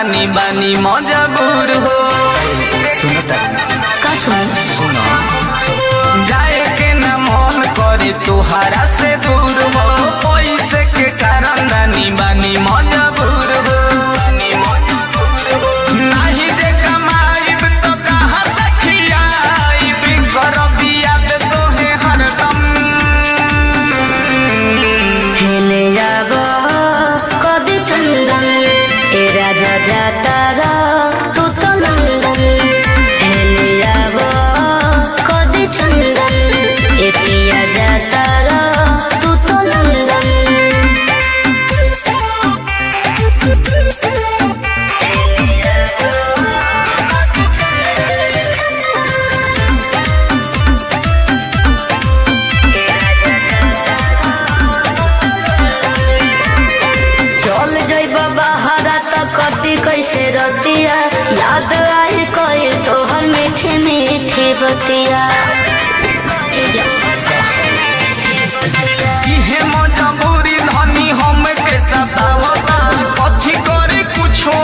रानी बानी मजबूर हो। सुनो का सुनो जाए के न मन करे तुहारा से दूर हो, पैसे के कारण रानी बानी मजबूर हो। नहीं जे कमाईब तो कहाँ से खियाईब, करब याद तोहे हरदम। हेले जाबो कदी चंदन ए राजा जाता रा तू तो लंदन। हेले जाबो कदी चंदन ए पिया जाता रा तू तो लंदन। चल जइब बहरा त कटी कैसे रतिया, याद आई कोई तोहर मीठी मीठी बतिया। इहे मजबूरी धनी हम के सतावता, कथी करे कुछो